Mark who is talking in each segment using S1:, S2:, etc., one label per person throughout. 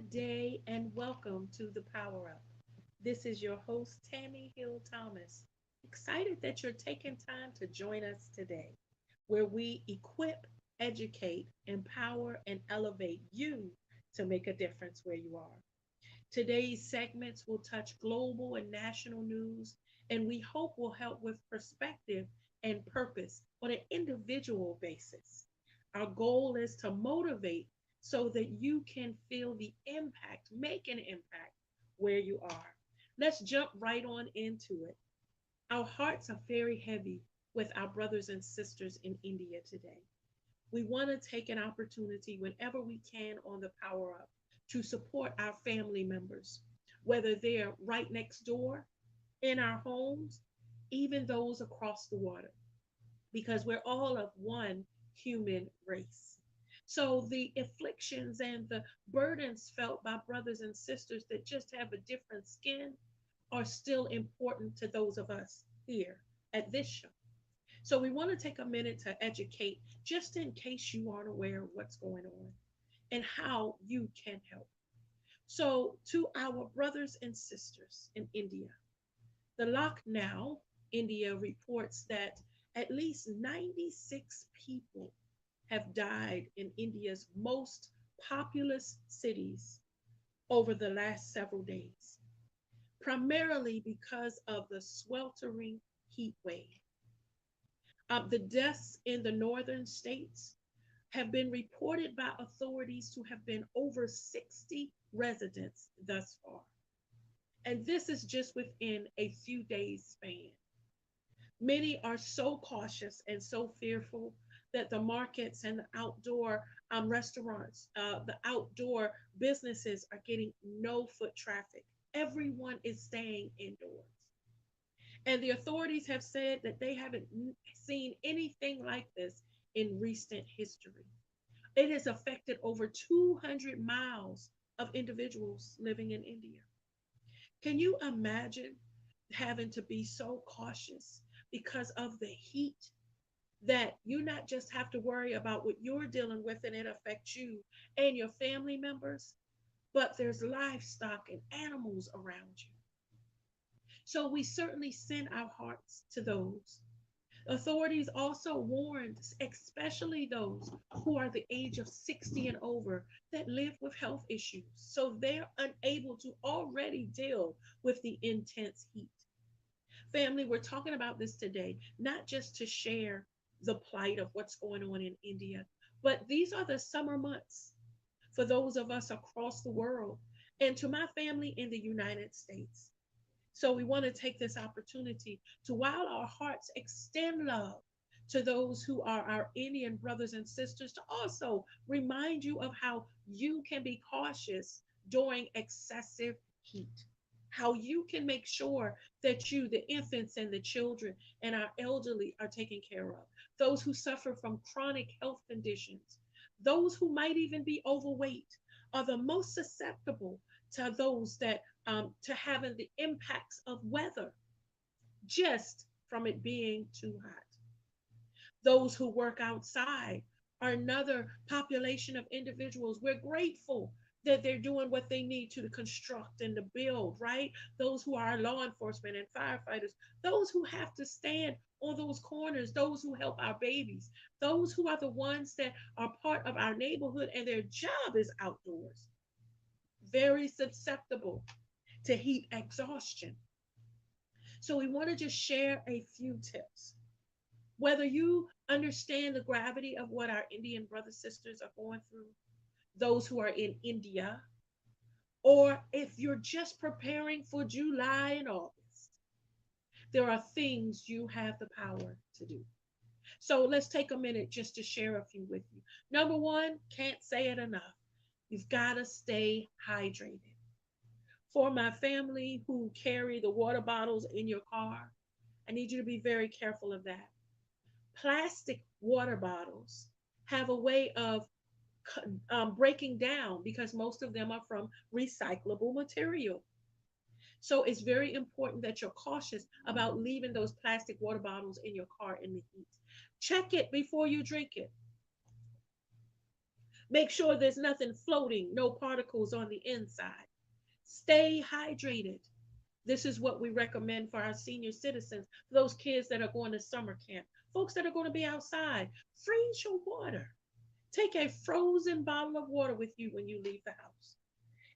S1: Good day and welcome to the Power Up. This is your host, Tami Hill Thomas. Excited that you're taking time to join us today, where we equip, educate, empower, and elevate you to make a difference where you are. Today's segments will touch global and national news, and we hope will help with perspective and purpose on an individual basis. Our goal is to motivate so that you can feel the impact, make an impact where you are. Let's jump right on into it. Our hearts are very heavy with our brothers and sisters in India today. We want to take an opportunity whenever we can on the Power Up to support our family members, whether they're right next door, in our homes, even those across the water, because we're all of one human race. So the afflictions and the burdens felt by brothers and sisters that just have a different skin are still important to those of us here at this show. So we want to take a minute to educate just in case you aren't aware of what's going on and how you can help. So, to our brothers and sisters in India, the Lucknow, India reports that at least 96 people have died in India's most populous cities over the last several days, primarily because of the sweltering heat wave. The deaths in the northern states have been reported by authorities to have been over 60 residents thus far. And this is just within a few days' span. Many are so cautious and so fearful that the markets and the outdoor restaurants, the outdoor businesses are getting no foot traffic. Everyone is staying indoors. And the authorities have said that they haven't seen anything like this in recent history. It has affected over 200 miles of individuals living in India. Can you imagine having to be so cautious because of the heat that you not just have to worry about what you're dealing with and it affects you and your family members, but there's livestock and animals around you. So we certainly send our hearts to those. Authorities also warned, especially those who are the age of 60 and over, that live with health issues. So they're unable to already deal with the intense heat. Family, we're talking about this today, not just to share the plight of what's going on in India, but these are the summer months for those of us across the world and to my family in the United States. So we want to take this opportunity to, while our hearts extend love to those who are our Indian brothers and sisters, to also remind you of how you can be cautious during excessive heat. How you can make sure that you, the infants and the children and our elderly, are taken care of. Those who suffer from chronic health conditions, those who might even be overweight, are the most susceptible to those that to having the impacts of weather just from it being too hot. Those who work outside are another population of individuals. We're grateful that they're doing what they need to construct and to build, right? Those who are law enforcement and firefighters, those who have to stand on those corners, those who help our babies, those who are the ones that are part of our neighborhood and their job is outdoors, very susceptible to heat exhaustion. So we want to just share a few tips. Whether you understand the gravity of what our Indian brothers sisters are going through, those who are in India, or if you're just preparing for July and August, there are things you have the power to do. So let's take a minute just to share a few with you. Number one, can't say it enough. You've got to stay hydrated. For my family who carry the water bottles in your car, I need you to be very careful of that. Plastic water bottles have a way of breaking down because most of them are from recyclable material. So it's very important that you're cautious about leaving those plastic water bottles in your car in the heat. Check it before you drink it. Make sure there's nothing floating, no particles on the inside. Stay hydrated. This is what we recommend for our senior citizens, for those kids that are going to summer camp, folks that are going to be outside. Freeze your water. Take a frozen bottle of water with you when you leave the house.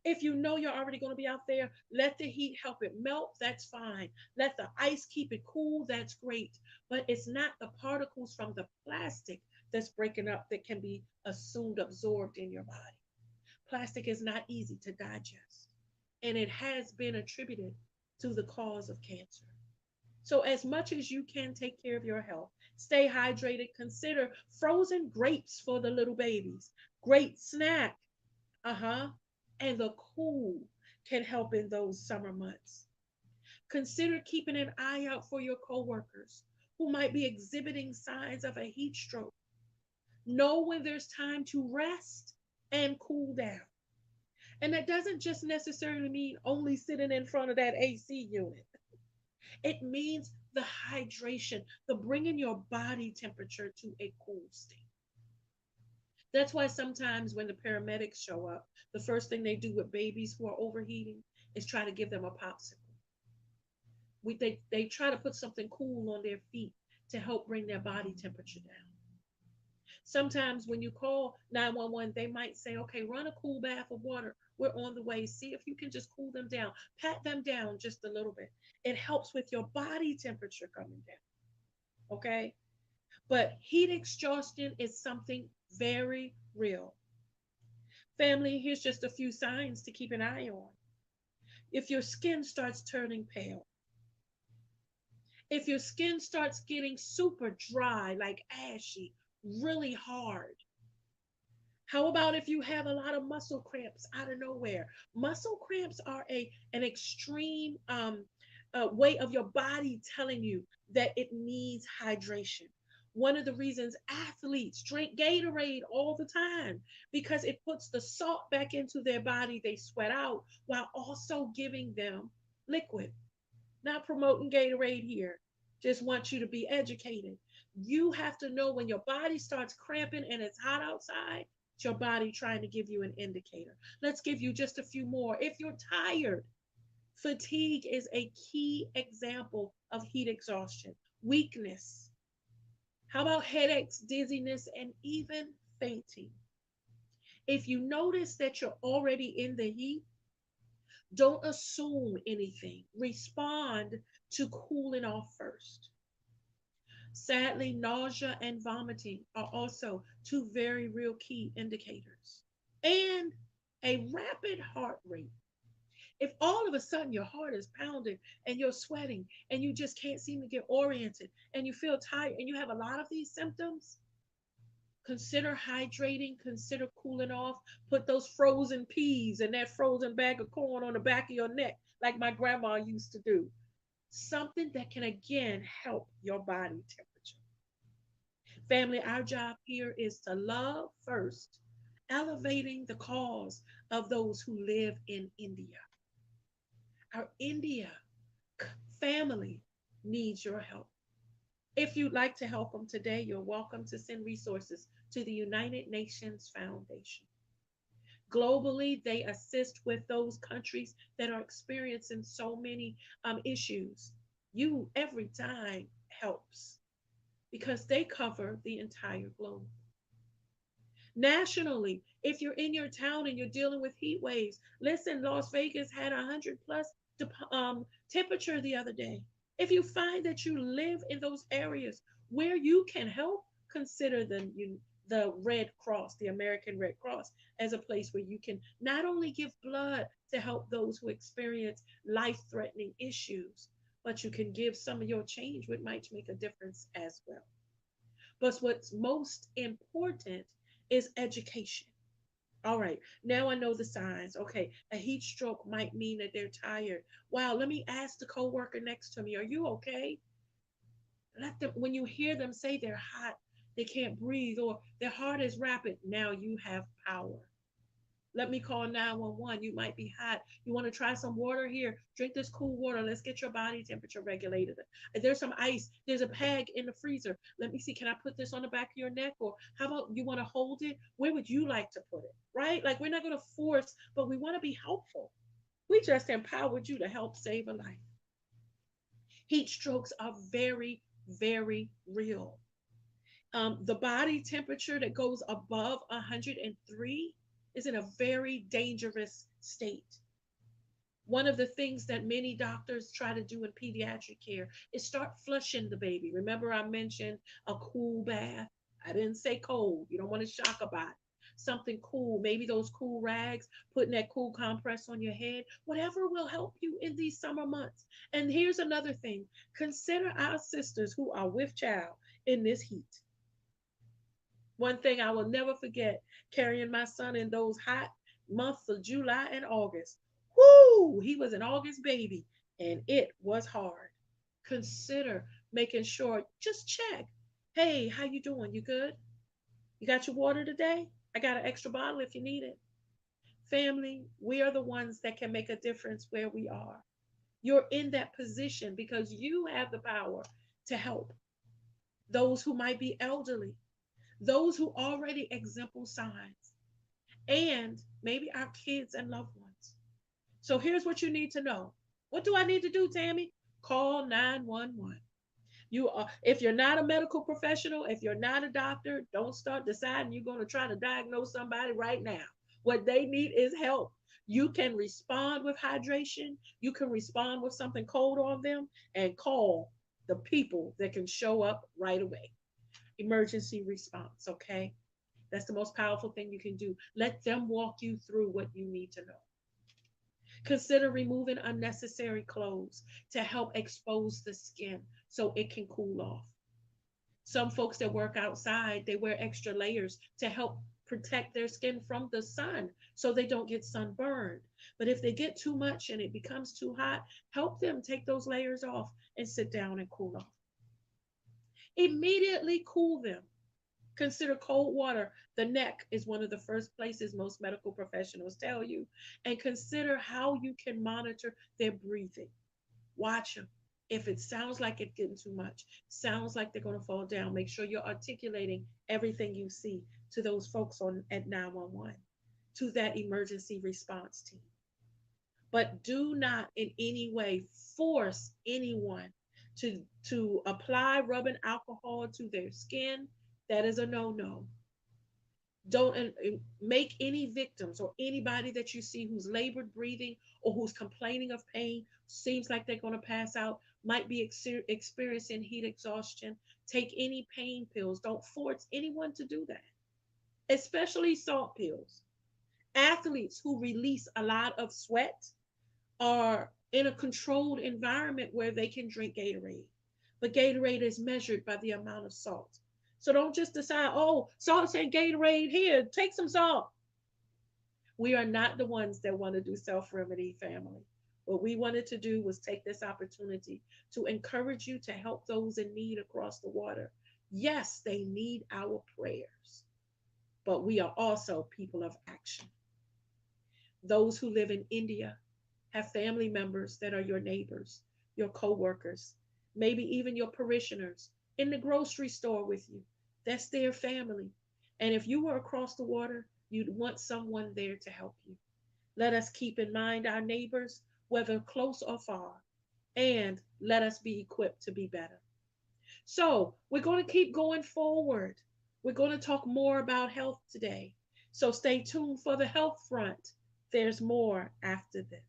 S1: If you know you're already going to be out there, let the heat help it melt. That's fine. Let the ice keep it cool. That's great. But it's not the particles from the plastic that's breaking up that can be assumed absorbed in your body. Plastic is not easy to digest, and it has been attributed to the cause of cancer. So, as much as you can take care of your health, stay hydrated. Consider frozen grapes for the little babies. Great snack. Uh-huh. And the cool can help in those summer months. Consider keeping an eye out for your coworkers who might be exhibiting signs of a heat stroke. Know when there's time to rest and cool down. And that doesn't just necessarily mean only sitting in front of that AC unit. It means the hydration, the bringing your body temperature to a cool state. That's why sometimes when the paramedics show up, the first thing they do with babies who are overheating is try to give them a popsicle. They try to put something cool on their feet to help bring their body temperature down. Sometimes when you call 911, they might say, okay, run a cool bath of water. We're on the way. See if you can just cool them down. Pat them down just a little bit. It helps with your body temperature coming down. Okay. But heat exhaustion is something very real. Family, here's just a few signs to keep an eye on. If your skin starts turning pale, if your skin starts getting super dry, like ashy, really hard. How about if you have a lot of muscle cramps out of nowhere? Muscle cramps are an extreme way of your body telling you that it needs hydration. One of the reasons athletes drink Gatorade all the time because it puts the salt back into their body they sweat out while also giving them liquid. Not promoting Gatorade here. Just want you to be educated. You have to know when your body starts cramping and it's hot outside, it's your body trying to give you an indicator. Let's give you just a few more. If you're tired, fatigue is a key example of heat exhaustion. Weakness. How about headaches, dizziness, and even fainting? If you notice that you're already in the heat, don't assume anything. Respond to cooling off first. Sadly, nausea and vomiting are also two very real key indicators. And a rapid heart rate. If all of a sudden your heart is pounding and you're sweating and you just can't seem to get oriented and you feel tired and you have a lot of these symptoms, consider hydrating, consider cooling off. Put those frozen peas and that frozen bag of corn on the back of your neck, like my grandma used to do. Something that can again help your body temperature. Family, our job here is to love first, elevating the cause of those who live in India. Our India family needs your help. If you'd like to help them today, you're welcome to send resources to the United Nations Foundation. Globally, they assist with those countries that are experiencing so many issues. You, every time, helps because they cover the entire globe. Nationally, if you're in your town and you're dealing with heat waves, listen, Las Vegas had 100 plus temperature the other day. If you find that you live in those areas where you can help, consider the Red Cross, the American Red Cross, as a place where you can not only give blood to help those who experience life threatening issues, but you can give some of your change, which might make a difference as well. But what's most important is education. All right, now I know the signs. Okay, a heat stroke might mean that they're tired. Wow, let me ask the coworker next to me, are you okay? Let them, when you hear them say they're hot, they can't breathe, or their heart is rapid, now you have power. Let me call 911. You might be hot. You want to try some water? Here, drink this cool water. Let's get your body temperature regulated. There's some ice. There's a peg in the freezer. Let me see. Can I put this on the back of your neck? Or how about you want to hold it? Where would you like to put it? Right? Like we're not going to force, but we want to be helpful. We just empowered you to help save a life. Heat strokes are very, very real. The body temperature that goes above 103 is in a very dangerous state. One of the things that many doctors try to do in pediatric care is start flushing the baby. Remember, I mentioned a cool bath. I didn't say cold. You don't want to shock a body. Something cool, maybe those cool rags, putting that cool compress on your head, whatever will help you in these summer months. And here's another thing, consider our sisters who are with child in this heat. One thing I will never forget, carrying my son in those hot months of July and August. Whoo! He was an August baby and it was hard. Consider making sure, just check. Hey, how you doing? You good? You got your water today? I got an extra bottle if you need it. Family, we are the ones that can make a difference where we are. You're in that position because you have the power to help those who might be elderly, those who already exemplify signs, and maybe our kids and loved ones. So here's what you need to know. What do I need to do, Tammy? Call 911. You are, if you're not a medical professional, if you're not a doctor, don't start deciding you're going to try to diagnose somebody right now. What they need is help. You can respond with hydration. You can respond with something cold on them and call the people that can show up right away. Emergency response, okay? That's the most powerful thing you can do. Let them walk you through what you need to know. Consider removing unnecessary clothes to help expose the skin so it can cool off. Some folks that work outside, they wear extra layers to help protect their skin from the sun so they don't get sunburned. But if they get too much and it becomes too hot, help them take those layers off and sit down and cool off. Immediately cool them. Consider cold water. The neck is one of the first places most medical professionals tell you. And consider how you can monitor their breathing. Watch them. If it sounds like it's getting too much, sounds like they're going to fall down, make sure you're articulating everything you see to those folks on at 911, to that emergency response team. But do not in any way force anyone to apply rubbing alcohol to their skin. That is a no-no. Don't make any victims or anybody that you see who's labored breathing or who's complaining of pain, seems like they're going to pass out, might be experiencing heat exhaustion. Take any pain pills. Don't force anyone to do that, especially salt pills. Athletes who release a lot of sweat are in a controlled environment where they can drink Gatorade. But Gatorade is measured by the amount of salt. So don't just decide, oh, salt's in Gatorade, here, take some salt. We are not the ones that want to do self remedy, family. What we wanted to do was take this opportunity to encourage you to help those in need across the water. Yes, they need our prayers, but we are also people of action. Those who live in India have family members that are your neighbors, your co-workers, maybe even your parishioners in the grocery store with you. That's their family. And if you were across the water, you'd want someone there to help you. Let us keep in mind our neighbors, whether close or far, and let us be equipped to be better. So we're going to keep going forward. We're going to talk more about health today. So stay tuned for the health front. There's more after this.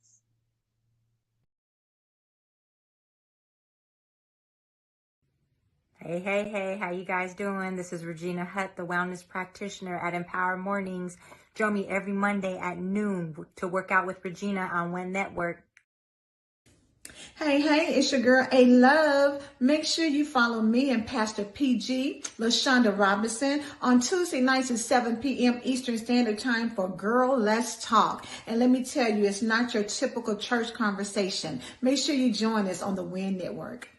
S2: Hey, hey, hey, how you guys doing? This is Regina Hutt, the wellness practitioner at Empower Mornings. Join me every Monday at noon to work out with Regina on One Network.
S3: Hey, it's your girl, A Love. Make sure you follow me and Pastor PG, LaShonda Robinson, on Tuesday nights at 7 p.m. Eastern Standard Time for Girl Let's Talk. And let me tell you, it's not your typical church conversation. Make sure you join us on the WIN Network.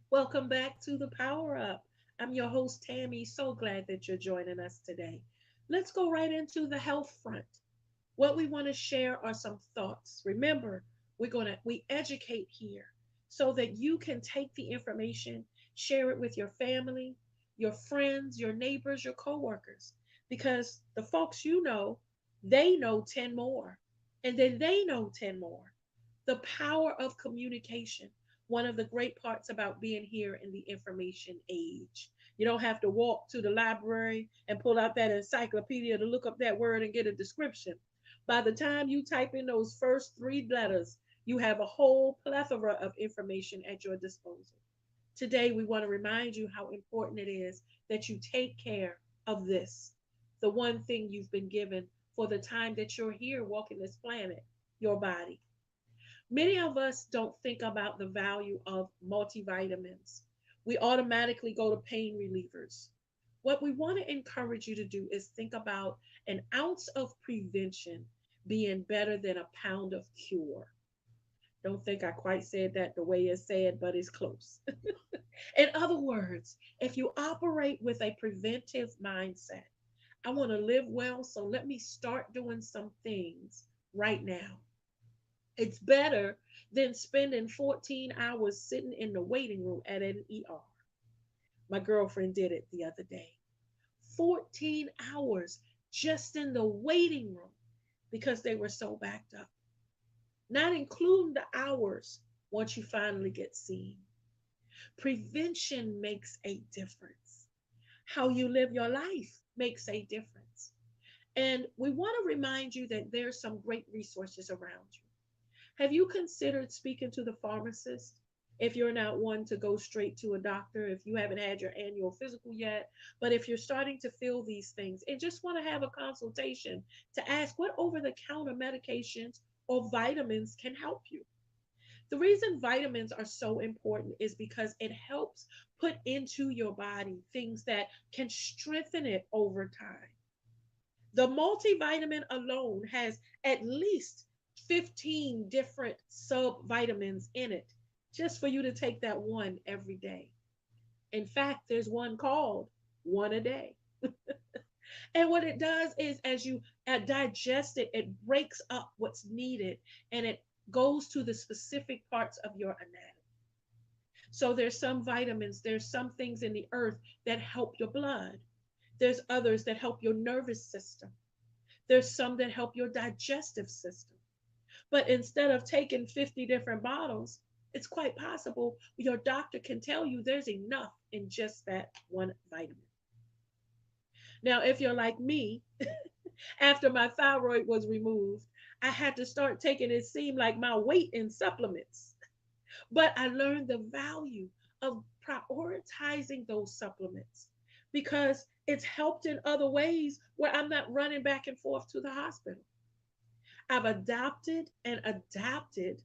S1: Welcome back to the Power Up. I'm your host, Tammy. So glad that you're joining us today. Let's go right into the health front. What we want to share are some thoughts. Remember, we educate here so that you can take the information, share it with your family, your friends, your neighbors, your coworkers, because the folks you know, they know 10 more, and then they know 10 more. The power of communication, one of the great parts about being here in the information age. You don't have to walk to the library and pull out that encyclopedia to look up that word and get a description. By the time you type in those first three letters, you have a whole plethora of information at your disposal. Today, we want to remind you how important it is that you take care of this, the one thing you've been given for the time that you're here walking this planet, your body. Many of us don't think about the value of multivitamins. We automatically go to pain relievers. What we want to encourage you to do is think about an ounce of prevention being better than a pound of cure. Don't think I quite said that the way it's said, but it's close. In other words, if you operate with a preventive mindset, I want to live well, so let me start doing some things right now. It's better than spending 14 hours sitting in the waiting room at an ER. My girlfriend did it the other day. 14 hours just in the waiting room because they were so backed up, not including the hours once you finally get seen. Prevention makes a difference. How you live your life makes a difference. And we want to remind you that there's some great resources around you. Have you considered speaking to the pharmacist? If you're not one to go straight to a doctor, if you haven't had your annual physical yet, but if you're starting to feel these things and just want to have a consultation to ask what over the counter medications or vitamins can help you. The reason vitamins are so important is because it helps put into your body things that can strengthen it over time. The multivitamin alone has at least 15 different subvitamins in it just for you to take that one every day. In fact, there's one called one a day. And what it does is, as you digest it, it breaks up what's needed and it goes to the specific parts of your anatomy. So there's some vitamins, there's some things in the earth that help your blood. There's others that help your nervous system. There's some that help your digestive system. But instead of taking 50 different bottles, it's quite possible your doctor can tell you there's enough in just that one vitamin. Now, if you're like me, after my thyroid was removed, I had to start taking it seemed like my weight in supplements. But I learned the value of prioritizing those supplements because it's helped in other ways where I'm not running back and forth to the hospital. I've adopted and adapted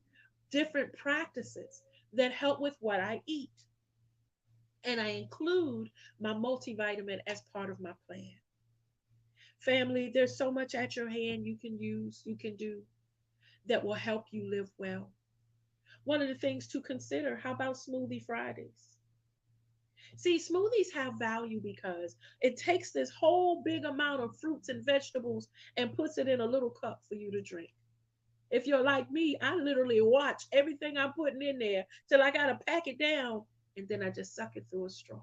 S1: different practices that help with what I eat. And I include my multivitamin as part of my plan. Family, there's so much at your hand you can use, you can do that will help you live well. One of the things to consider, how about smoothie Fridays? See, smoothies have value because it takes this whole big amount of fruits and vegetables and puts it in a little cup for you to drink. If you're like me, I literally watch everything I'm putting in there till I got to pack it down and then I just suck it through a straw.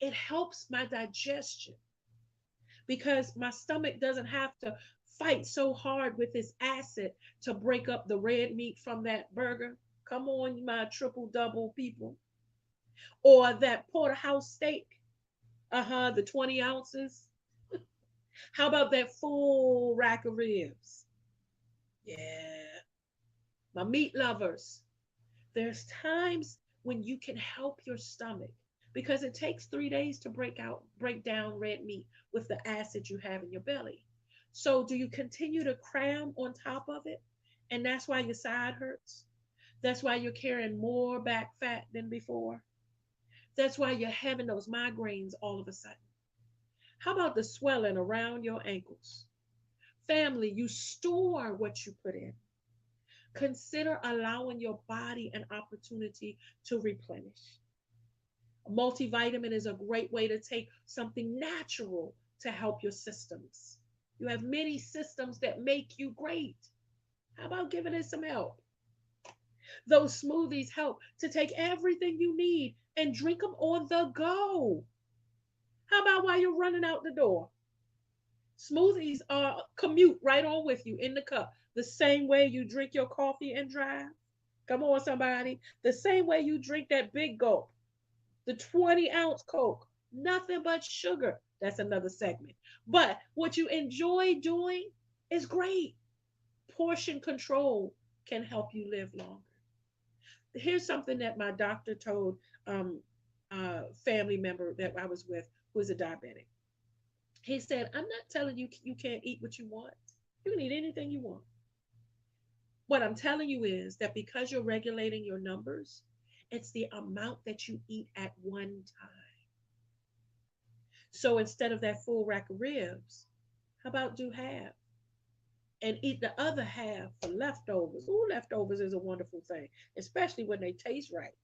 S1: It helps my digestion because my stomach doesn't have to fight so hard with this acid to break up the red meat from that burger. Come on, my triple double people. Or that porterhouse steak. The 20 ounces. How about that full rack of ribs? Yeah. My meat lovers. There's times when you can help your stomach because it takes 3 days to break down red meat with the acid you have in your belly. So do you continue to cram on top of it? And that's why your side hurts. That's why you're carrying more back fat than before. That's why you're having those migraines all of a sudden. How about the swelling around your ankles? Family, you store what you put in. Consider allowing your body an opportunity to replenish. A multivitamin is a great way to take something natural to help your systems. You have many systems that make you great. How about giving it some help? Those smoothies help to take everything you need and drink them on the go. How about while you're running out the door? Smoothies are commute right on with you in the cup. The same way you drink your coffee and drive. Come on, somebody. The same way you drink that big gulp, the 20-ounce Coke, nothing but sugar. That's another segment. But what you enjoy doing is great. Portion control can help you live longer. Here's something that my doctor told a family member that I was with who is a diabetic. He said, I'm not telling you you can't eat what you want. You can eat anything you want. What I'm telling you is that because you're regulating your numbers, it's the amount that you eat at one time. So instead of that full rack of ribs, how about do half and eat the other half for leftovers? Ooh, leftovers is a wonderful thing, especially when they taste right.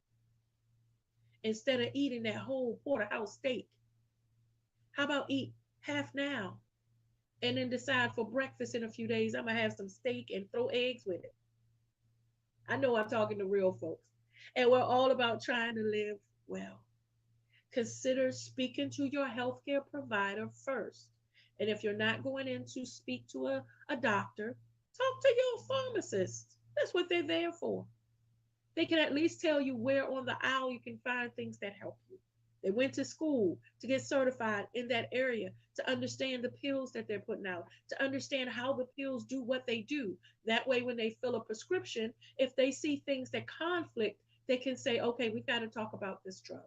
S1: Instead of eating that whole porterhouse steak, how about eat half now and then decide for breakfast in a few days, I'm going to have some steak and throw eggs with it. I know I'm talking to real folks. And we're all about trying to live well. Consider speaking to your healthcare provider first. And if you're not going in to speak to a doctor, talk to your pharmacist. That's what they're there for. They can at least tell you where on the aisle you can find things that help you. They went to school to get certified in that area, to understand the pills that they're putting out, to understand how the pills do what they do. That way, when they fill a prescription, if they see things that conflict, they can say, okay, we've got to talk about this drug.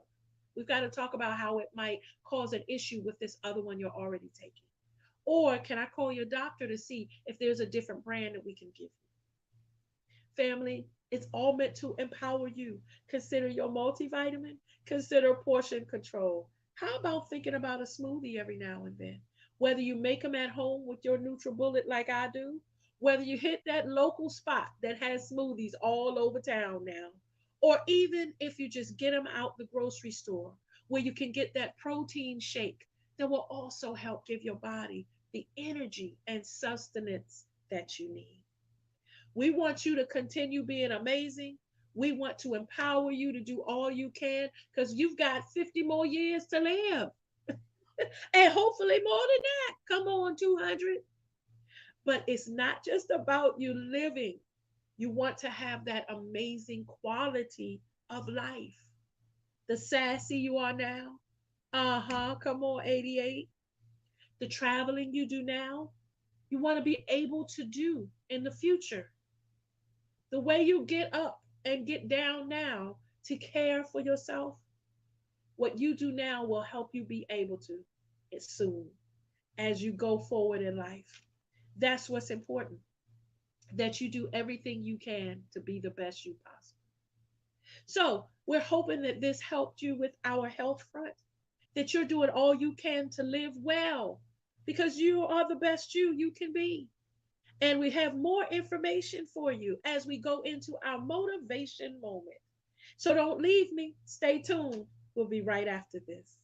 S1: We've got to talk about how it might cause an issue with this other one you're already taking. Or can I call your doctor to see if there's a different brand that we can give you? Family, it's all meant to empower you. Consider your multivitamin. Consider portion control. How about thinking about a smoothie every now and then? Whether you make them at home with your NutriBullet like I do, whether you hit that local spot that has smoothies all over town now, or even if you just get them out the grocery store where you can get that protein shake that will also help give your body the energy and sustenance that you need. We want you to continue being amazing. We want to empower you to do all you can because you've got 50 more years to live. And hopefully more than that. Come on, 200. But it's not just about you living. You want to have that amazing quality of life. The sassy you are now. Come on, 88. The traveling you do now. You want to be able to do in the future. The way you get up and get down now to care for yourself, what you do now will help you be able to it soon as you go forward in life. That's what's important, that you do everything you can to be the best you possible. So we're hoping that this helped you with our health front, that you're doing all you can to live well because you are the best you can be. And we have more information for you as we go into our motivation moment. So don't leave me. Stay tuned. We'll be right after this.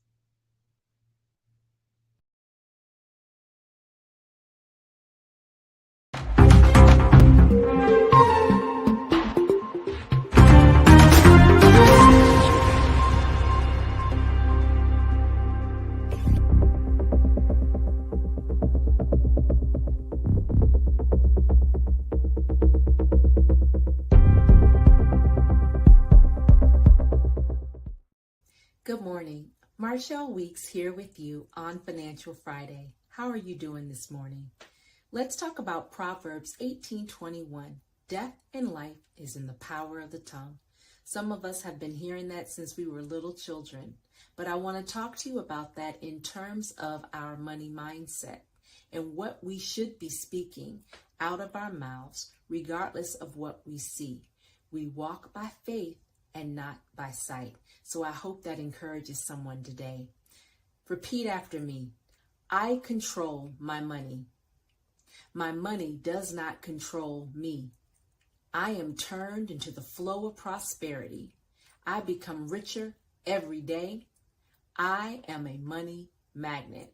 S4: Good morning. Marshall Weeks here with you on Financial Friday. How are you doing this morning? Let's talk about Proverbs 18:21. Death and life is in the power of the tongue. Some of us have been hearing that since we were little children, but I want to talk to you about that in terms of our money mindset and what we should be speaking out of our mouths, regardless of what we see. We walk by faith and not by sight. So I hope that encourages someone today. Repeat after me. I control my money. My money does not control me. I am turned into the flow of prosperity. I become richer Every day, I am a money magnet.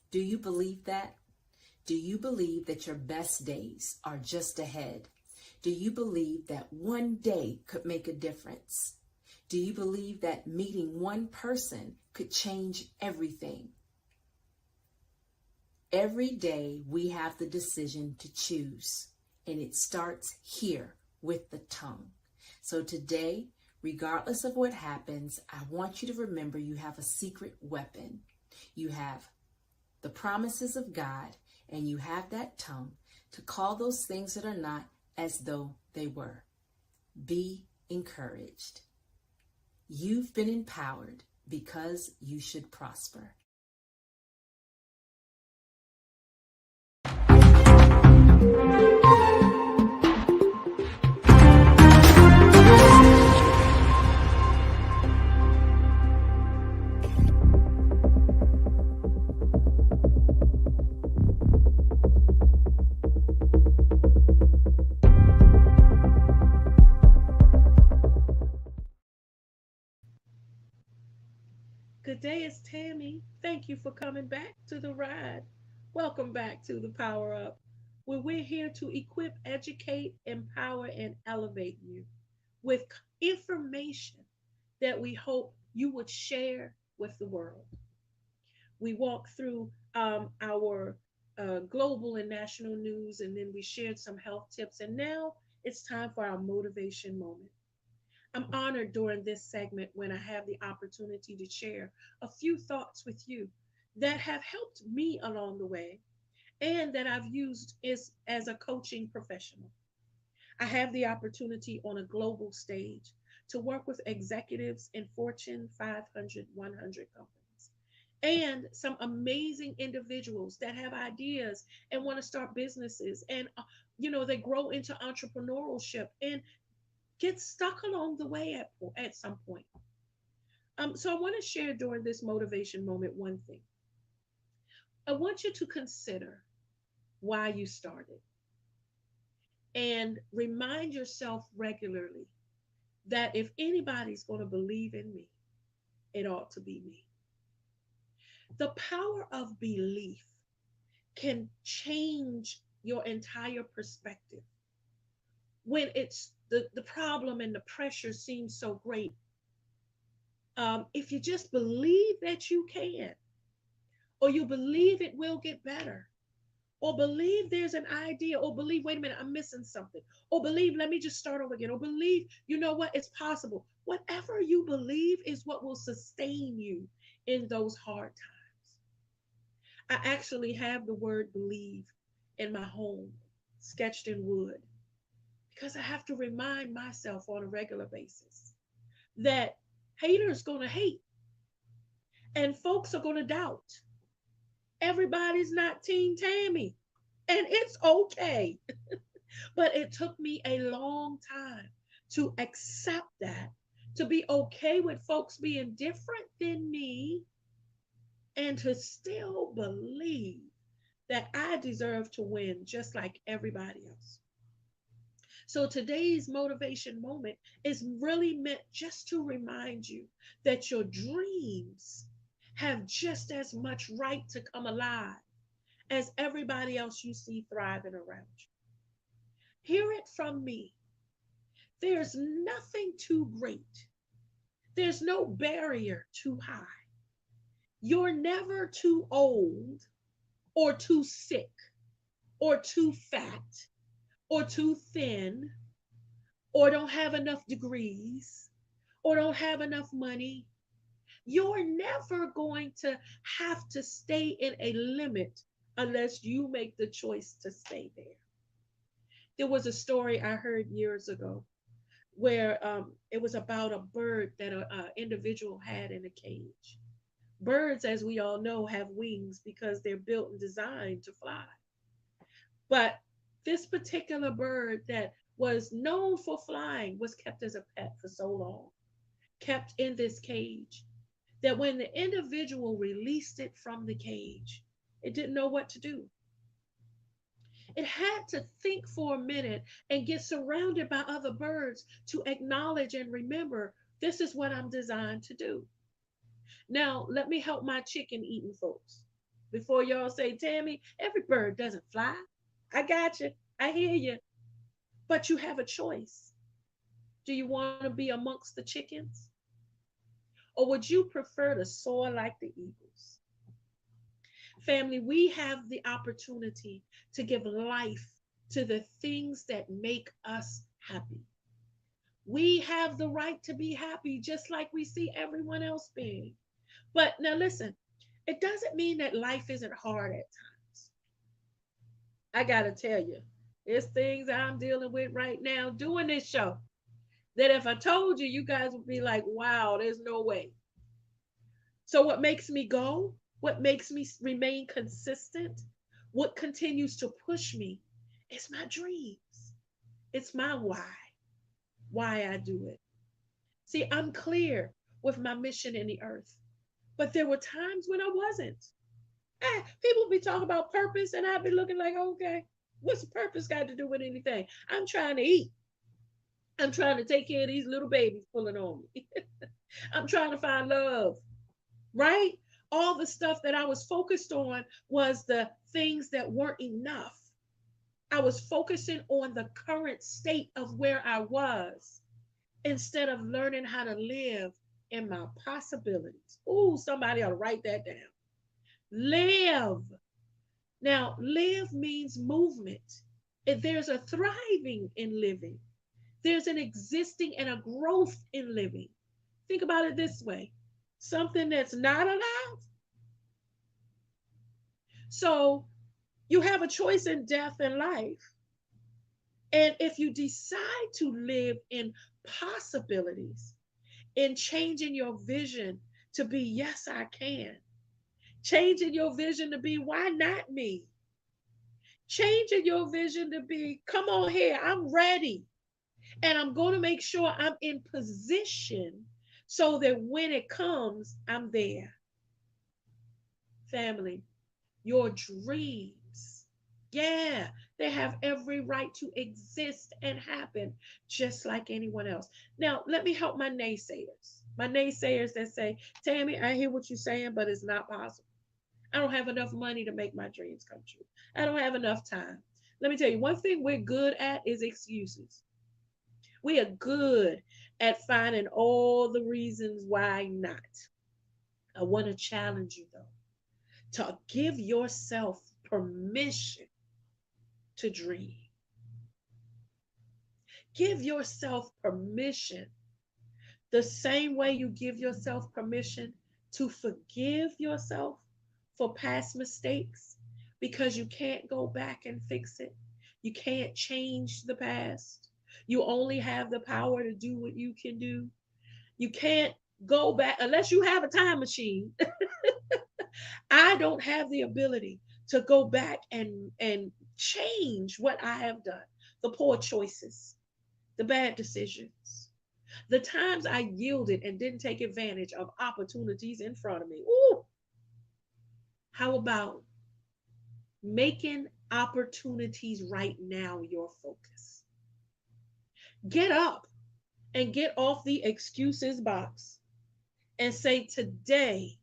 S4: Do you believe that? Do you believe that your best days are just ahead? Do you believe that one day could make a difference? Do you believe that meeting one person could change everything? Every day we have the decision to choose, and it starts here with the tongue. So today, regardless of what happens, I want you to remember you have a secret weapon. You have the promises of God, and you have that tongue to call those things that are not as though they were. Be encouraged. You've been empowered because you should prosper.
S1: Good day, it's Tammy. Thank you for coming back to the ride. Welcome back to the Power Up, where we're here to equip, educate, empower, and elevate you with information that we hope you would share with the world. We walk through our global and national news, and then we shared some health tips. And now it's time for our motivation moment. I'm honored during this segment when I have the opportunity to share a few thoughts with you that have helped me along the way and that I've used as a coaching professional. I have the opportunity on a global stage to work with executives in Fortune 500, 100 companies and some amazing individuals that have ideas and want to start businesses and they grow into entrepreneurship and get stuck along the way at some point. So I want to share during this motivation moment one thing. I want you to consider why you started and remind yourself regularly that if anybody's going to believe in me, it ought to be me. The power of belief can change your entire perspective. When the problem and the pressure seems so great, if you just believe that you can, or you believe it will get better, or believe there's an idea, or believe, wait a minute, I'm missing something, or believe, let me just start over again, or believe, you know what, it's possible. Whatever you believe is what will sustain you in those hard times. I actually have the word believe in my home, sketched in wood, because I have to remind myself on a regular basis that haters going to hate and folks are going to doubt. Everybody's not Team Tammy, and it's okay. But it took me a long time to accept that, to be okay with folks being different than me, and to still believe that I deserve to win just like everybody else. So today's motivation moment is really meant just to remind you that your dreams have just as much right to come alive as everybody else you see thriving around you. Hear it from me. There's nothing too great. There's no barrier too high. You're never too old or too sick or too fat or too thin or don't have enough degrees or don't have enough money. You're never going to have to stay in a limit unless you make the choice to stay there. There was a story I heard years ago where it was about a bird that an individual had in a cage. Birds, as we all know, have wings because they're built and designed to fly. But this particular bird that was known for flying was kept as a pet for so long, kept in this cage, that when the individual released it from the cage, it didn't know what to do. It had to think for a minute and get surrounded by other birds to acknowledge and remember This is what I'm designed to do. Now, let me help my chicken eating folks. Before y'all say, Tammy, every bird doesn't fly. I got you. I hear you. But you have a choice. Do you want to be amongst the chickens? Or would you prefer to soar like the eagles? Family, we have the opportunity to give life to the things that make us happy. We have the right to be happy just like we see everyone else being. But now listen, it doesn't mean that life isn't hard at times. I got to tell you, it's things I'm dealing with right now doing this show that if I told you, you guys would be like, wow, there's no way. So, what makes me go? What makes me remain consistent? What continues to push me? It's my dreams. It's my why I do it. See, I'm clear with my mission in the earth, but there were times when I wasn't. People be talking about purpose, and I'd be looking like, okay, what's the purpose got to do with anything? I'm trying to eat. I'm trying to take care of these little babies pulling on me. I'm trying to find love, right? All the stuff that I was focused on was the things that weren't enough. I was focusing on the current state of where I was instead of learning how to live in my possibilities. Ooh, somebody ought to write that down. Live. Now, live means movement. There's a thriving in living. There's an existing and a growth in living. Think about it this way. Something that's not alive. So you have a choice in death and life. And if you decide to live in possibilities, in changing your vision to be, yes, I can, changing your vision to be, why not me? Changing your vision to be, come on here, I'm ready. And I'm going to make sure I'm in position so that when it comes, I'm there. Family, your dreams, yeah, they have every right to exist and happen just like anyone else. Now, let me help my naysayers. My naysayers that say, Tammy, I hear what you're saying, but it's not possible. I don't have enough money to make my dreams come true. I don't have enough time. Let me tell you, one thing we're good at is excuses. We are good at finding all the reasons why not. I want to challenge you, though, to give yourself permission to dream. Give yourself permission the same way you give yourself permission to forgive yourself for past mistakes because you can't go back and fix it. You can't change the past. You only have the power to do what you can do. You can't go back unless you have a time machine. I don't have the ability to go back and change what I have done. The poor choices, the bad decisions, the times I yielded and didn't take advantage of opportunities in front of me. Ooh, how about making opportunities right now your focus? Get up and get off the excuses box and say, today,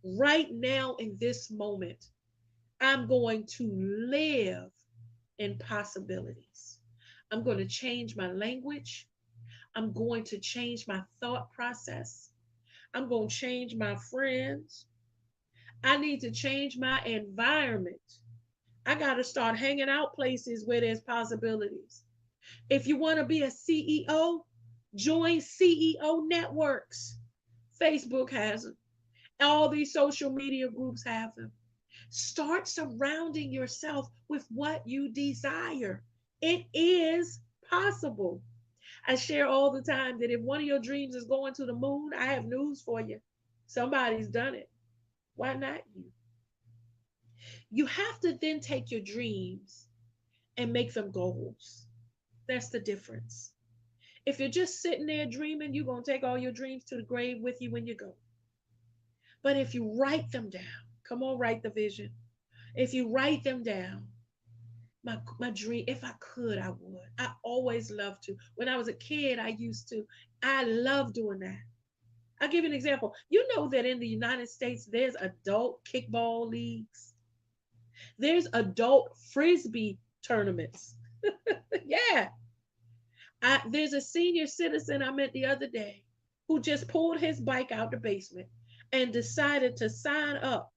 S1: right now, in this moment, I'm going to live in possibilities. I'm going to change my language. I'm going to change my thought process. I'm going to change my friends. I need to change my environment. I got to start hanging out places where there's possibilities. If you want to be a CEO, join CEO networks. Facebook has them. All these social media groups have them. Start surrounding yourself with what you desire. It is possible. I share all the time that if one of your dreams is going to the moon, I have news for you. Somebody's done it. Why not you? You have to then take your dreams and make them goals. That's the difference. If you're just sitting there dreaming, you're going to take all your dreams to the grave with you when you go. But if you write them down, come on, write the vision. If you write them down, My dream, if I could, I would. I always loved to. When I was a kid, I used to. I love doing that. I'll give you an example. You know that in the United States, there's adult kickball leagues, there's adult frisbee tournaments. Yeah. There's a senior citizen I met the other day who just pulled his bike out the basement and decided to sign up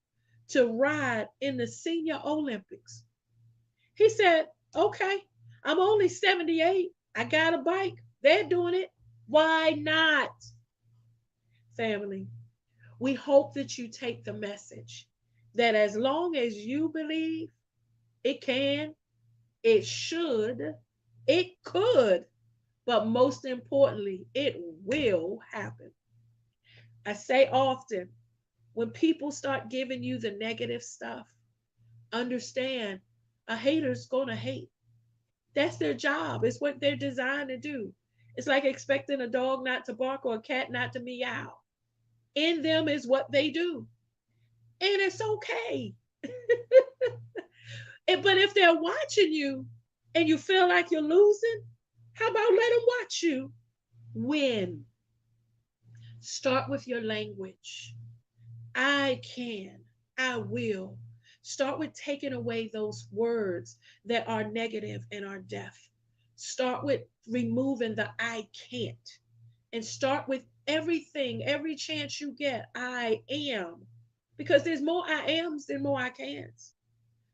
S1: to ride in the Senior Olympics. He said, okay, I'm only 78. I got a bike. They're doing it. Why not? Family, we hope that you take the message that as long as you believe, it can, it should, it could, but most importantly, it will happen. I say often, when people start giving you the negative stuff, understand a hater's gonna hate. That's their job. It's what they're designed to do. It's like expecting a dog not to bark or a cat not to meow. In them is what they do. And it's okay. But if they're watching you and you feel like you're losing, how about let them watch you win? Start with your language. I can. I will. Start with taking away those words that are negative and are deaf. Start with removing the I can't. And start with everything, every chance you get, I am. Because there's more I ams than more I can'ts.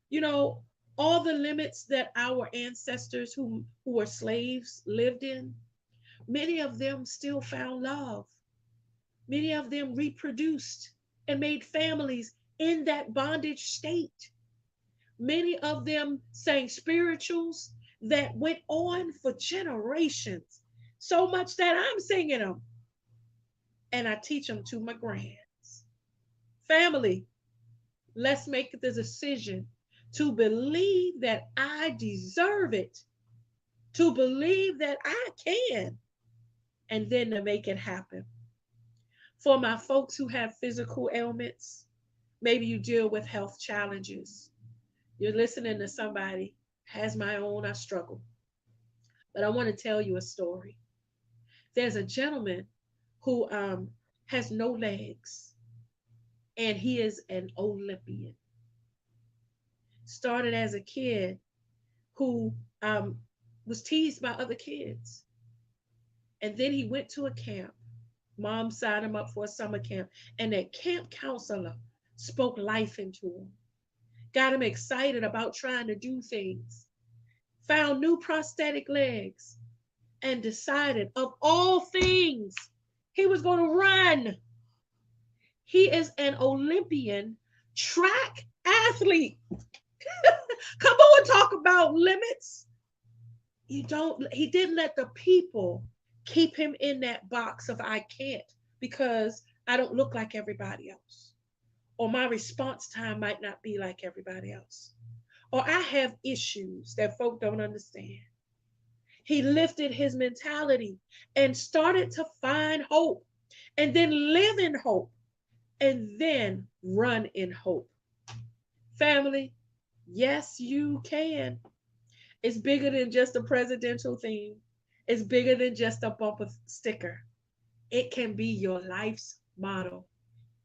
S1: You know, all the limits that our ancestors who were slaves lived in, many of them still found love. Many of them reproduced and made families in that bondage state. Many of them sang spirituals that went on for generations, so much that I'm singing them and I teach them to my grands. Family, let's make the decision to believe that I deserve it, to believe that I can, and then to make it happen. For my folks who have physical ailments, maybe you deal with health challenges. You're listening to somebody, has my own, I struggle. But I want to tell you a story. There's a gentleman who has no legs, and he is an Olympian. Started as a kid who was teased by other kids. And then he went to a camp. Mom signed him up for a summer camp, and that camp counselor spoke life into him, got him excited about trying to do things, found new prosthetic legs, and decided, of all things, he was going to run. He is an Olympian track athlete. Come on, talk about limits. He didn't let the people keep him in that box of I can't because I don't look like everybody else, or my response time might not be like everybody else, or I have issues that folk don't understand. He lifted his mentality and started to find hope, and then live in hope, and then run in hope. Family, yes, you can. It's bigger than just a presidential theme. It's bigger than just a bumper sticker. It can be your life's motto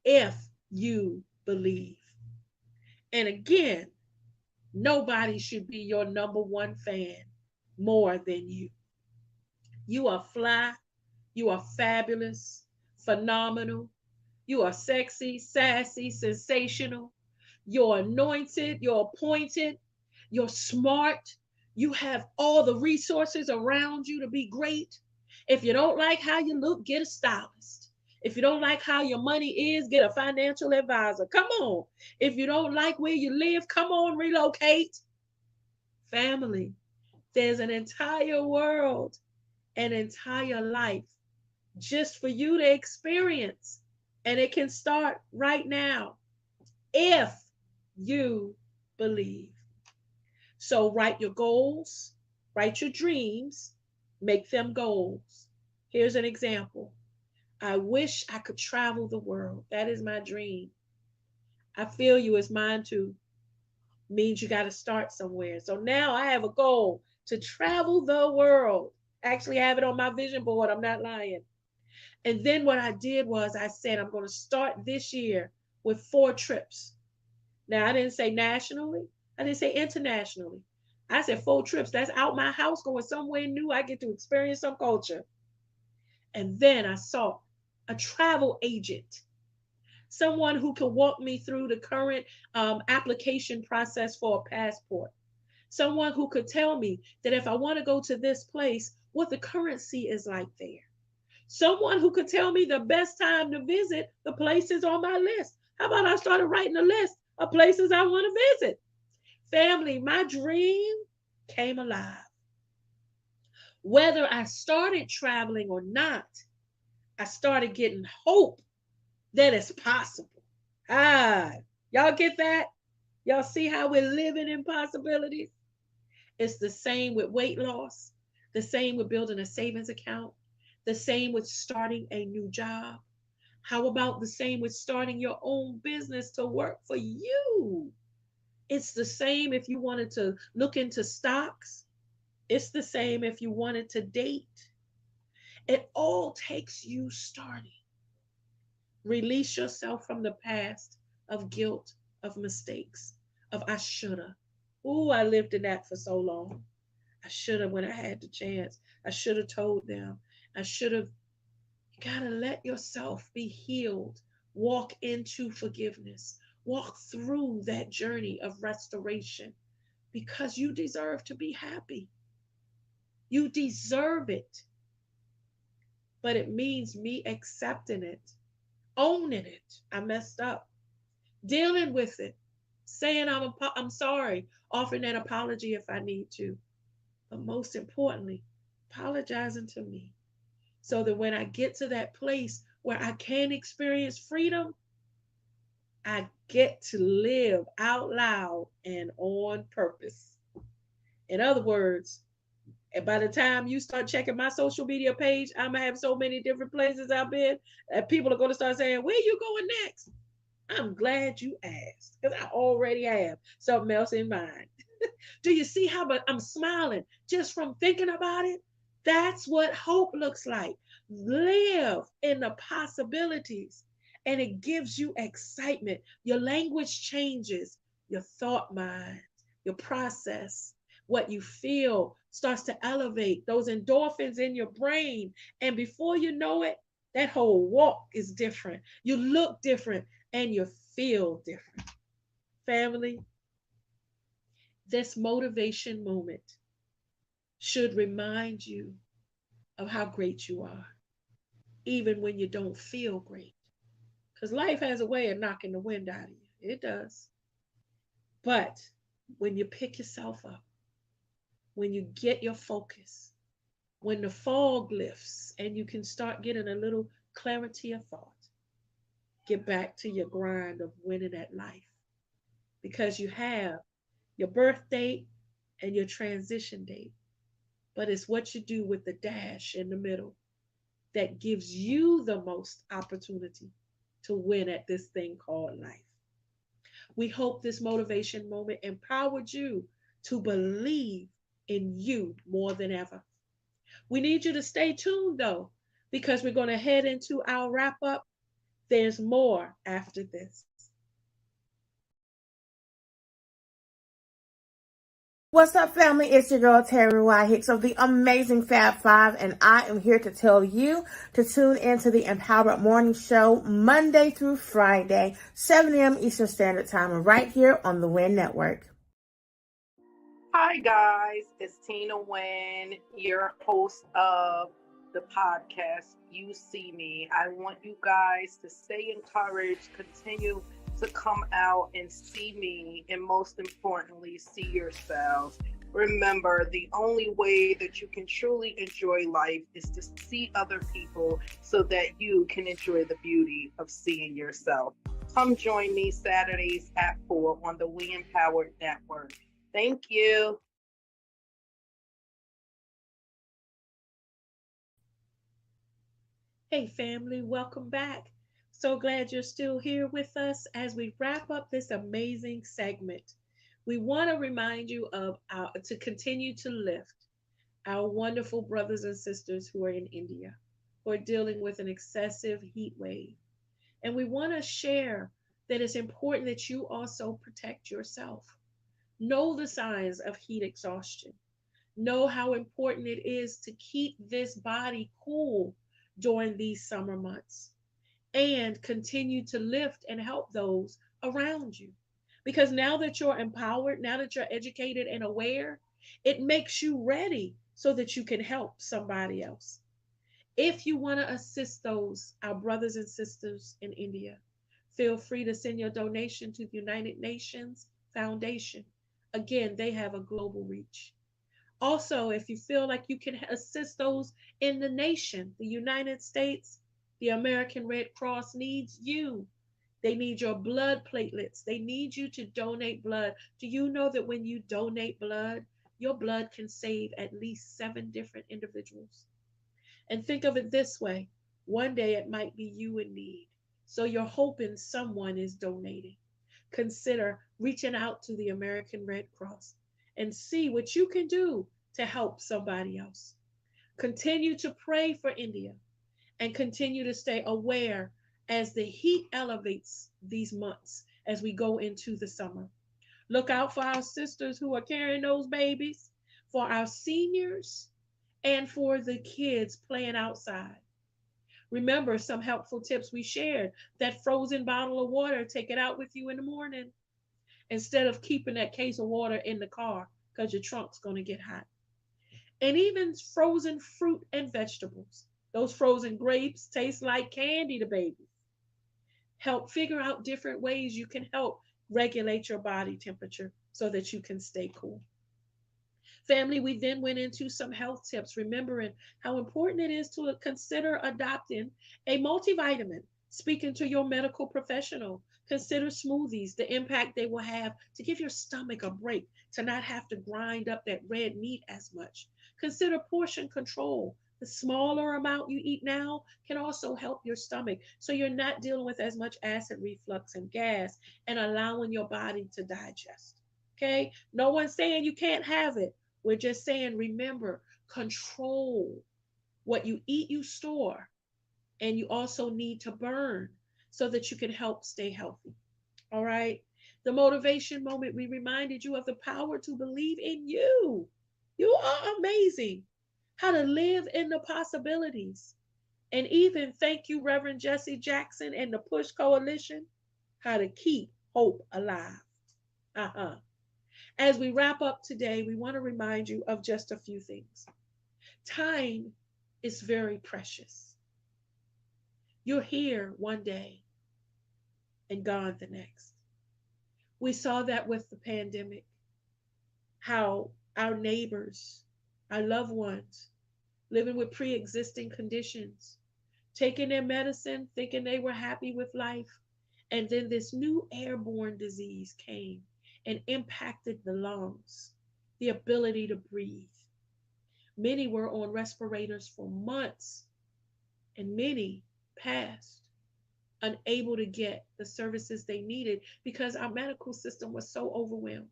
S1: if you believe. And again, nobody should be your number one fan more than you. You are fly, you are fabulous, phenomenal, you are sexy, sassy, sensational, you're anointed, you're appointed, you're smart, you have all the resources around you to be great. If you don't like how you look, get a stylist. If you don't like how your money is, get a financial advisor. Come on. If you don't like where you live, come on, relocate. Family, there's an entire world, an entire life just for you to experience. And it can start right now if you believe. So write your goals, write your dreams, make them goals. Here's an example. I wish I could travel the world. That is my dream. I feel you, it's mine too. means you got to start somewhere. So now I have a goal to travel the world. Actually, I have it on my vision board. I'm not lying. And then what I did was I said, I'm going to start this year with 4 trips. Now, I didn't say nationally, I didn't say internationally. I said 4 trips. That's out my house, going somewhere new. I get to experience some culture. And then I saw a travel agent, someone who can walk me through the current application process for a passport, someone who could tell me that if I want to go to this place, what the currency is like there, someone who could tell me the best time to visit the places on my list. How about I started writing a list of places I want to visit? Family, my dream came alive. Whether I started traveling or not, I started getting hope that it's possible. Ah, y'all get that? Y'all see how we're living in possibilities? It's the same with weight loss, the same with building a savings account, the same with starting a new job. How about the same with starting your own business to work for you? It's the same if you wanted to look into stocks. It's the same if you wanted to date. It all takes you starting. Release yourself from the past of guilt, of mistakes, of I shoulda. Ooh, I lived in that for so long. I should have when I had the chance. I should have told them. I should have. You gotta let yourself be healed. Walk into forgiveness. Walk through that journey of restoration because you deserve to be happy. You deserve it. But it means me accepting it, owning it. I messed up, dealing with it, saying I'm sorry, offering an apology if I need to. But most importantly, apologizing to me so that when I get to that place where I can experience freedom, I get to live out loud and on purpose. In other words, and by the time you start checking my social media page, I'm gonna have so many different places I've been that people are gonna start saying, "Where you going next?" I'm glad you asked because I already have something else in mind. Do you see how I'm smiling just from thinking about it? That's what hope looks like. Live in the possibilities, and it gives you excitement. Your language changes, your thought mind, your process, what you feel starts to elevate those endorphins in your brain. And before you know it, that whole walk is different. You look different and you feel different. Family, this motivation moment should remind you of how great you are, even when you don't feel great. Because life has a way of knocking the wind out of you. It does. But when you pick yourself up, when you get your focus, when the fog lifts and you can start getting a little clarity of thought, get back to your grind of winning at life. Because you have your birth date and your transition date. But it's what you do with the dash in the middle that gives you the most opportunity to win at this thing called life. We hope this motivation moment empowered you to believe in you more than ever. We need you to stay tuned though, because we're going to head into our wrap up. There's more after this.
S5: What's up, family? It's your girl, Terry Y. Hicks of the Amazing Fab Five, and I am here to tell you to tune into the Empowered Morning Show Monday through Friday, 7 a.m. Eastern Standard Time, right here on the WIN Network.
S6: Hi, guys. It's Tina Wynn, your host of the podcast, You See Me. I want you guys to stay encouraged, continue to come out and see me, and most importantly, see yourselves. Remember, the only way that you can truly enjoy life is to see other people so that you can enjoy the beauty of seeing yourself. Come join me Saturdays at 4 on the We Empowered Network. Thank you.
S1: Hey, family, welcome back. So glad you're still here with us as we wrap up this amazing segment. We want to remind you of to continue to lift our wonderful brothers and sisters who are in India, who are dealing with an excessive heat wave. And we want to share that it's important that you also protect yourself. Know the signs of heat exhaustion. Know how important it is to keep this body cool during these summer months and continue to lift and help those around you. Because now that you're empowered, now that you're educated and aware, it makes you ready so that you can help somebody else. If you want to assist those, our brothers and sisters in India, feel free to send your donation to the United Nations Foundation. Again, they have a global reach. Also, if you feel like you can assist those in the nation, the United States, the American Red Cross needs you. They need your blood platelets. They need you to donate blood. Do you know that when you donate blood, your blood can save at least 7 different individuals? And think of it this way, one day it might be you in need. So you're hoping someone is donating. Consider reaching out to the American Red Cross and see what you can do to help somebody else. Continue to pray for India and continue to stay aware as the heat elevates these months as we go into the summer. Look out for our sisters who are carrying those babies, for our seniors, and for the kids playing outside. Remember some helpful tips we shared. That frozen bottle of water, take it out with you in the morning instead of keeping that case of water in the car because your trunk's going to get hot. And even frozen fruit and vegetables. Those frozen grapes taste like candy to babies. Help figure out different ways you can help regulate your body temperature so that you can stay cool. Family, we then went into some health tips, remembering how important it is to consider adopting a multivitamin. Speaking to your medical professional, consider smoothies, the impact they will have to give your stomach a break, to not have to grind up that red meat as much. Consider portion control. The smaller amount you eat now can also help your stomach so you're not dealing with as much acid reflux and gas and allowing your body to digest. Okay? No one's saying you can't have it. We're just saying, remember, control what you eat, you store, and you also need to burn so that you can help stay healthy. All right. The motivation moment, we reminded you of the power to believe in you. You are amazing. How to live in the possibilities. And even thank you, Reverend Jesse Jackson and the Push Coalition, how to keep hope alive. Uh-huh. As we wrap up today, we want to remind you of just a few things. Time is very precious. You're here one day and gone the next. We saw that with the pandemic, how our neighbors, our loved ones, living with pre existing conditions, taking their medicine, thinking they were happy with life. And then this new airborne disease came and impacted the lungs, the ability to breathe. Many were on respirators for months, and many passed, unable to get the services they needed because our medical system was so overwhelmed.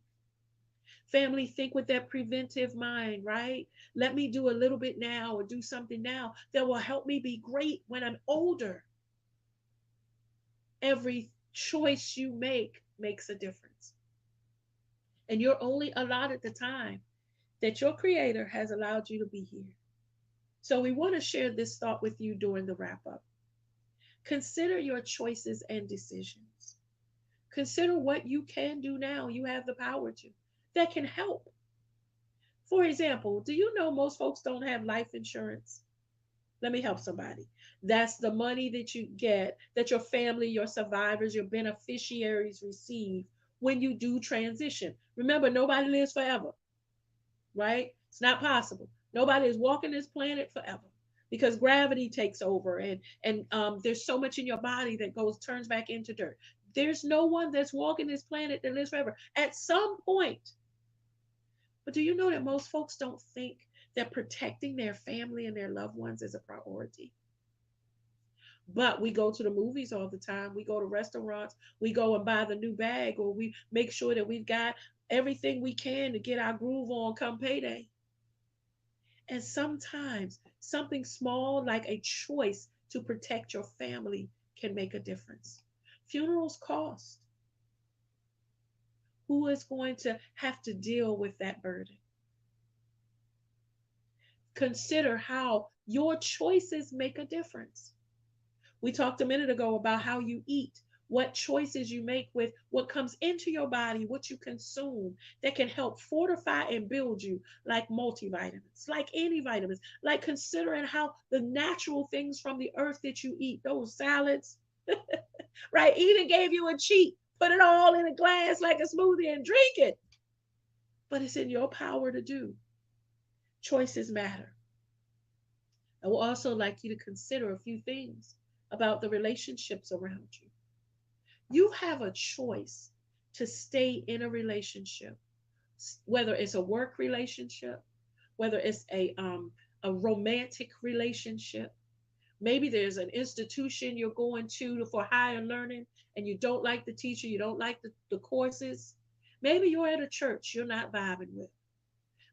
S1: Family, think with that preventive mind, right? Let me do a little bit now or do something now that will help me be great when I'm older. Every choice you make makes a difference. And you're only allotted the time that your creator has allowed you to be here. So we want to share this thought with you during the wrap up. Consider your choices and decisions. Consider what you can do now, you have the power to, that can help. For example, do you know most folks don't have life insurance? Let me help somebody. That's the money that you get, that your family, your survivors, your beneficiaries receive when you do transition. Remember, nobody lives forever, right? It's not possible. Nobody is walking this planet forever because gravity takes over and there's so much in your body that goes turns back into dirt. There's no one that's walking this planet that lives forever. At some point, but do you know that most folks don't think that protecting their family and their loved ones is a priority? But we go to the movies all the time. We go to restaurants. We go and buy the new bag, or we make sure that we've got everything we can to get our groove on come payday. And sometimes something small like a choice to protect your family can make a difference. Funerals cost. Who is going to have to deal with that burden? Consider how your choices make a difference. We talked a minute ago about how you eat, what choices you make with what comes into your body, what you consume that can help fortify and build you, like multivitamins, like any vitamins, like considering how the natural things from the earth that you eat, those salads, right? Eden gave you a cheat, put it all in a glass like a smoothie and drink it. But it's in your power to do. Choices matter. I will also like you to consider a few things about the relationships around you. You have a choice to stay in a relationship, whether it's a work relationship, whether it's a romantic relationship. Maybe there's an institution you're going to for higher learning and you don't like the teacher, you don't like the courses. Maybe you're at a church you're not vibing with.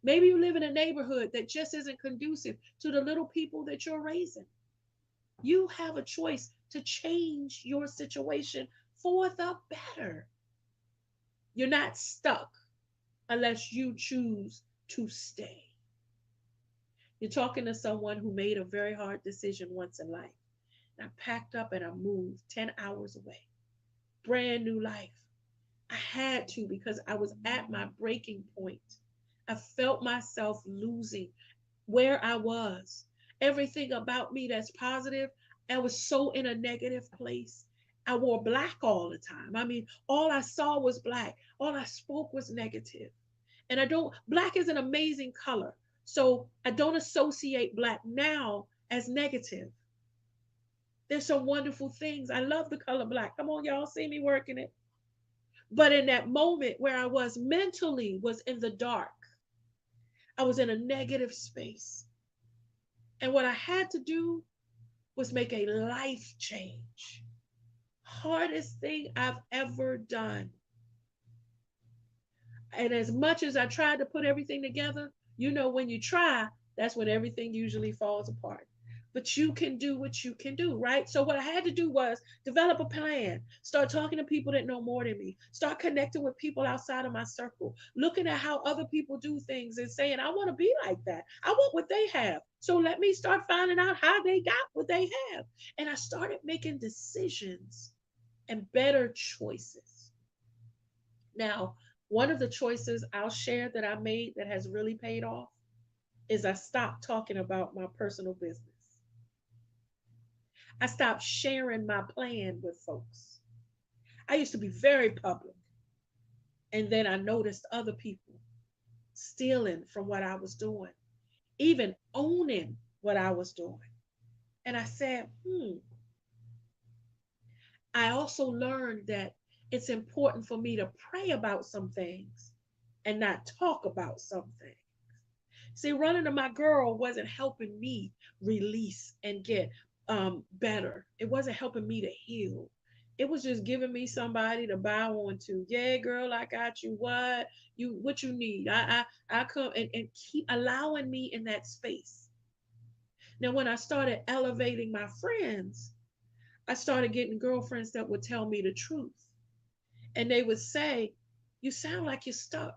S1: Maybe you live in a neighborhood that just isn't conducive to the little people that you're raising. You have a choice to change your situation for the better. You're not stuck unless you choose to stay. You're talking to someone who made a very hard decision once in life. And I packed up and I moved 10 hours away. Brand new life. I had to because I was at my breaking point. I felt myself losing where I was. Everything about me that's positive, I was so in a negative place. I wore black all the time. I mean, all I saw was black. All I spoke was negative. And black is an amazing color. So I don't associate black now as negative. There's some wonderful things. I love the color black. Come on, y'all, see me working it. But in that moment where I was mentally was in the dark, I was in a negative space. And what I had to do was make a life change. Hardest thing I've ever done. And as much as I tried to put everything together, when you try, that's when everything usually falls apart. But you can do what you can do, right? So what I had to do was develop a plan, start talking to people that know more than me, start connecting with people outside of my circle, looking at how other people do things and saying, I want to be like that. I want what they have. So let me start finding out how they got what they have. And I started making decisions and better choices. Now, one of the choices I'll share that I made that has really paid off is I stopped talking about my personal business. I stopped sharing my plan with folks. I used to be very public. And then I noticed other people stealing from what I was doing, even owning what I was doing. And I said, I also learned that it's important for me to pray about some things and not talk about some things. See, running to my girl wasn't helping me release and get better. It wasn't helping me to heal. It was just giving me somebody to bow on to. Yeah, girl, I got you. What you need? I come and keep allowing me in that space. Now, when I started elevating my friends, I started getting girlfriends that would tell me the truth. And they would say, you sound like you're stuck.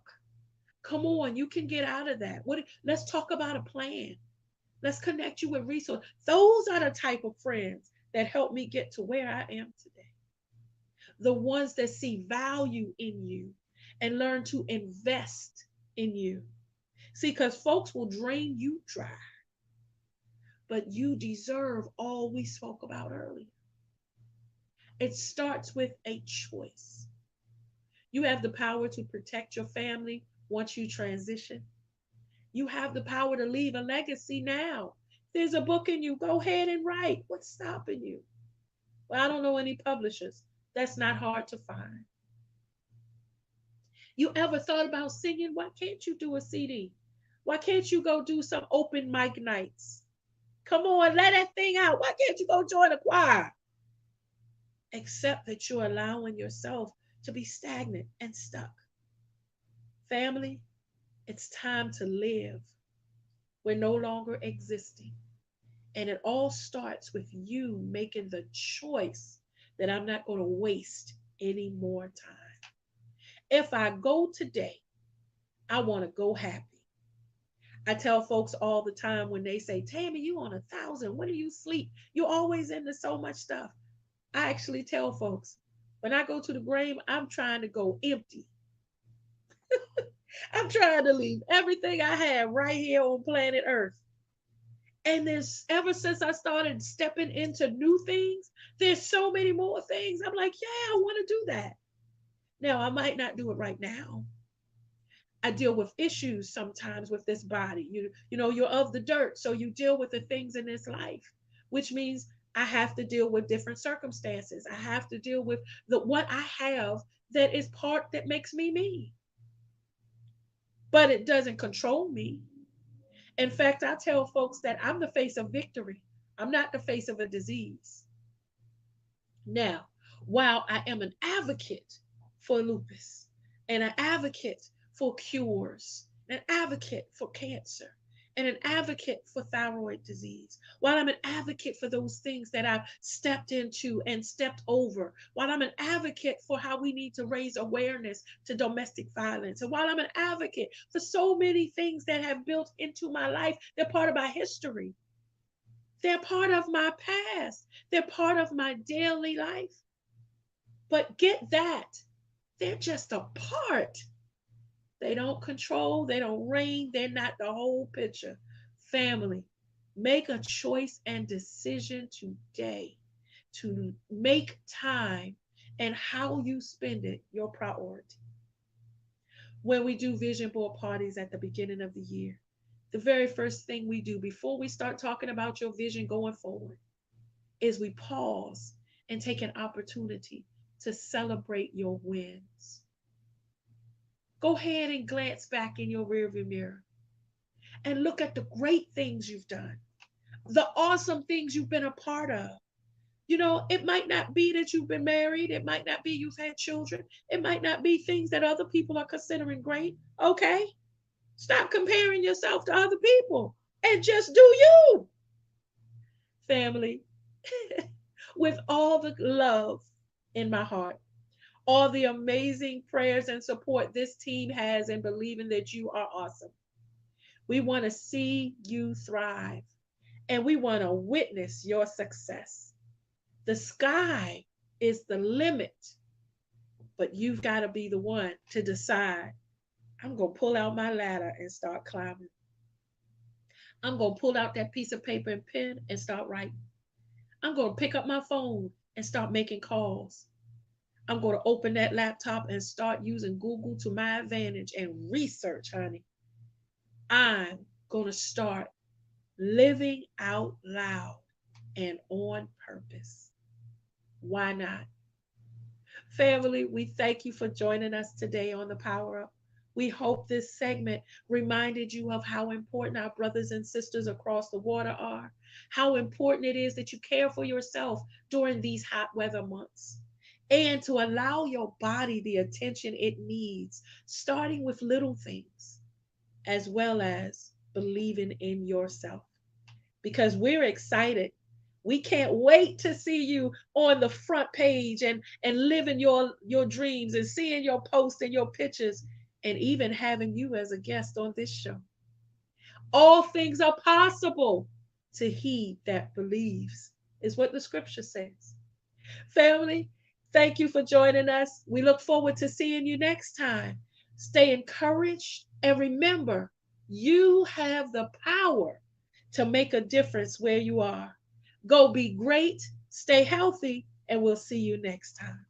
S1: Come on, you can get out of that. Let's talk about a plan. Let's connect you with resources. Those are the type of friends that help me get to where I am today. The ones that see value in you and learn to invest in you. See, because folks will drain you dry, but you deserve all we spoke about earlier. It starts with a choice. You have the power to protect your family once you transition. You have the power to leave a legacy now. There's a book in you, go ahead and write. What's stopping you? Well, I don't know any publishers. That's not hard to find. You ever thought about singing? Why can't you do a CD? Why can't you go do some open mic nights? Come on, let that thing out. Why can't you go join a choir? Except that you're allowing yourself to be stagnant and stuck. Family, it's time to live. We're no longer existing. And it all starts with you making the choice that I'm not going to waste any more time. If I go today, I want to go happy. I tell folks all the time when they say, Tammy, you on 1,000. When do you sleep? You're always into so much stuff. I actually tell folks, when I go to the grave, I'm trying to go empty. I'm trying to leave everything I have right here on planet Earth. And there's ever since I started stepping into new things, there's so many more things. I'm like, yeah, I want to do that. Now, I might not do it right now. I deal with issues sometimes with this body. You know, you're of the dirt, so you deal with the things in this life, which means I have to deal with different circumstances. I have to deal with what I have that is part that makes me me. But it doesn't control me. In fact, I tell folks that I'm the face of victory. I'm not the face of a disease. Now, while I am an advocate for lupus and an advocate for cures, an advocate for cancer, and an advocate for thyroid disease, while I'm an advocate for those things that I've stepped into and stepped over, while I'm an advocate for how we need to raise awareness to domestic violence, and while I'm an advocate for so many things that have built into my life, they're part of my history. They're part of my past. They're part of my daily life. But get that, they're just a part. They don't control, they don't reign, they're not the whole picture. Family, make a choice and decision today to make time and how you spend it your priority. When we do vision board parties at the beginning of the year, the very first thing we do before we start talking about your vision going forward is we pause and take an opportunity to celebrate your wins. Go ahead and glance back in your rearview mirror and look at the great things you've done, the awesome things you've been a part of. You know, it might not be that you've been married. It might not be you've had children. It might not be things that other people are considering great. Okay, stop comparing yourself to other people and just do you. Family, with all the love in my heart, all the amazing prayers and support this team has in believing that you are awesome. We want to see you thrive and we want to witness your success. The sky is the limit, but you've got to be the one to decide. I'm going to pull out my ladder and start climbing. I'm going to pull out that piece of paper and pen and start writing. I'm going to pick up my phone and start making calls. I'm going to open that laptop and start using Google to my advantage and research, honey. I'm going to start living out loud and on purpose. Why not? Family, we thank you for joining us today on the Power Up. We hope this segment reminded you of how important our brothers and sisters across the water are, how important it is that you care for yourself during these hot weather months, and to allow your body the attention it needs, starting with little things, as well as believing in yourself. Because we're excited. We can't wait to see you on the front page and living your dreams and seeing your posts and your pictures and even having you as a guest on this show. All things are possible to he that believes, is what the scripture says. Family, thank you for joining us. We look forward to seeing you next time. Stay encouraged and remember, you have the power to make a difference where you are. Go be great, stay healthy, and we'll see you next time.